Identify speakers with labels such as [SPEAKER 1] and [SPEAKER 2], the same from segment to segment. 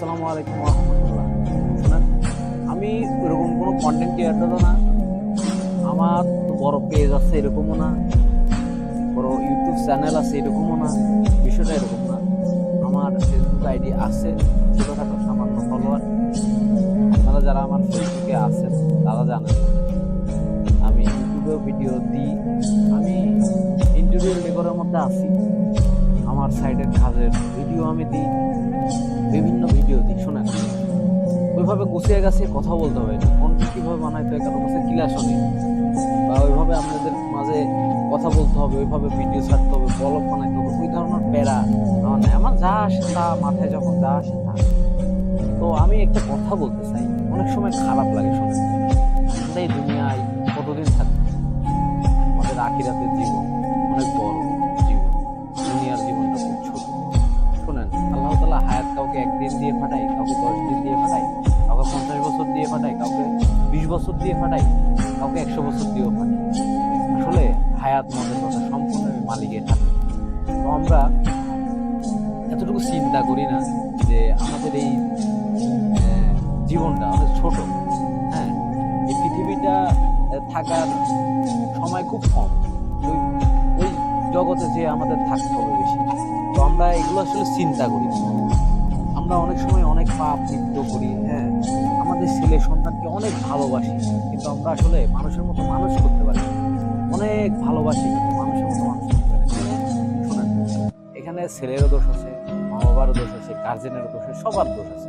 [SPEAKER 1] আসসালামু আলাইকুম রহমতুল্লাহ। শোনেন, আমি ওইরকম কোনো কন্টেন্ট ক্রিয়েটরও না, আমার বড় পেজ আছে এরকমও না, বড় ইউটিউব চ্যানেল আছে এরকমও না। বিষয়টা এরকম না, আমার ফেসবুক আইডি আছে, ছোটোখাটো সামান্য ফলোয়ার। আপনারা যারা আমার ফেসবুকে আছেন তারা জানেন আমি ইউটিউবেও ভিডিও দিই, আমি ইন্টেরিয়র ডেকোরের মধ্যে আছি, আমার সাইডের কাজের ভিডিও আমি দিই, বিভিন্ন ভিডিও দিই। শোনেন, ওইভাবে গুছিয়ে গাছিয়ে কথা বলতে হবে না, কন্টেন্ট কীভাবে বানাইতে হয় কারোর কাছে ক্লাস নেই, বা ওইভাবে আপনাদের মাঝে কথা বলতে হবে, ওইভাবে ভিডিও ছাড়তে হবে, ব্লগ বানাইতে হবে, ওই ধরনের প্যারা আমার নাই। আমার যা আসে তা মাথায় যখন যা আসে তা। তো আমি একটা কথা বলতে চাই, অনেক সময় খারাপ লাগে। শোনেন, আমরা এই দুনিয়ায় কতদিন থাকবো? আমাদের আখিরাতের জীবন অনেক বড় জীবন, দুনিয়ার জীবনটা খুব ছোট। শোনেন, আল্লাহ তাআলা হায়াত কাউকে একদিন দিয়ে পাঠায়, কাউকে 10 দিন দিয়ে পাঠায়, কাউকে 50 বছর দিয়ে পাঠায়, কাউকে 20 বছর দিয়ে পাঠায়, কাউকে 100 বছর দিয়েও পাঠায়। আসলে হায়াত আমাদের কথা সম্পূর্ণ মালিকের হাতে। তো আমরা এতটুকু চিন্তা করি না যে আমাদের এই জীবনটা অনেক ছোট। হ্যাঁ, এই পৃথিবীটা থাকার সময় খুব কম, ওই ওই জগতে যে আমাদের থাকতে হবে বেশি। তো আমরা এগুলো আসলে চিন্তা করি না। আমরা অনেক সময় অনেক পাপ কৃত্য করি। হ্যাঁ, আমাদের ছেলে সন্তানকে অনেক ভালোবাসি, কিন্তু আমরা আসলে মানুষের মতো মানুষ করতে পারি না। অনেক ভালোবাসি, কিন্তু মানুষের মতো মানুষ করতে পারি না। শোনেন, এখানে ছেলেরও দোষ আছে, মা বাবারও দোষ আছে, গার্জেনেরও দোষ আছে, সবার দোষ আছে।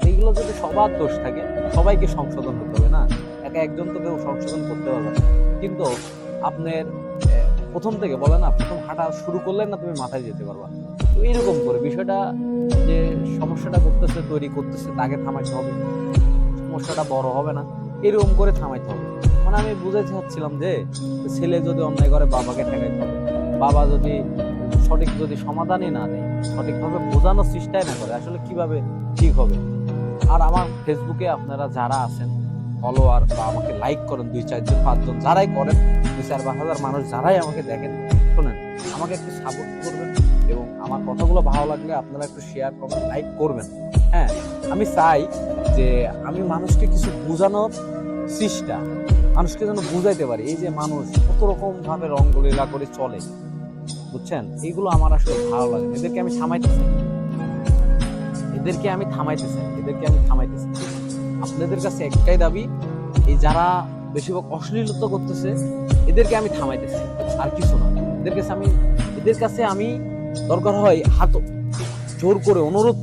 [SPEAKER 1] এইগুলো যদি সবার দোষ থাকে, সবাইকে সংশোধন করতে হবে না, একা একজন তো কেউ সংশোধন করতে পারবে না। কিন্তু আপনার প্রথম থেকে বলে না, প্রথম হাঁটা শুরু করলে না তুমি মাথায় যেতে পারবা। তো এইরকম করে বিষয়টা, যে সমস্যাটা করতেছে তৈরি করতেছে তাকে থামাইতে হবে, সমস্যাটা বড় হবে না এরকম করে থামাইতে হবে। মানে আমি বুঝাইতে চাচ্ছিলাম যে ছেলে যদি অন্যায় করে বাবাকে ঠেকাইতে হবে, বাবা যদি সঠিক যদি সমাধানই না দেয়, সঠিকভাবে বোঝানোর চেষ্টাই না করে, আসলে কিভাবে ঠিক হবে? আর আমার ফেসবুকে আপনারা যারা আছেন ফলোয়ার বা আমাকে লাইক করেন, 2-4 জন 5 জন যারাই করেন, 2-4 হাজার মানুষ যারাই আমাকে দেখেন, শোনেন, আমাকে একটু সাপোর্ট করবেন এবং আমার কথাগুলো ভালো লাগলে আপনারা একটু শেয়ার করবেন, লাইক করবেন। হ্যাঁ, আমি চাই যে আমি মানুষকে কিছু বোঝানোর চেষ্টা, মানুষকে যেন বুঝাইতে পারি। এই যে মানুষ কত রকম ভাবে রঙ্গলীলা করে চলে, বুঝছেন, এইগুলো আমার আসলে ভালো লাগে। এদেরকে আমি থামাইতে চাই, এদেরকে আমি থামাইতে চাই, এদেরকে আমি থামাইতে চাই। আপনাদের কাছে একটাই দাবি, এই যারা বেশিরভাগ অশ্লীলতা করতেছে এদেরকে আমি থামাইতে চাই, আর কিছু না। এদের কাছে আমি দরকার হয় হাত জোর করে অনুরোধ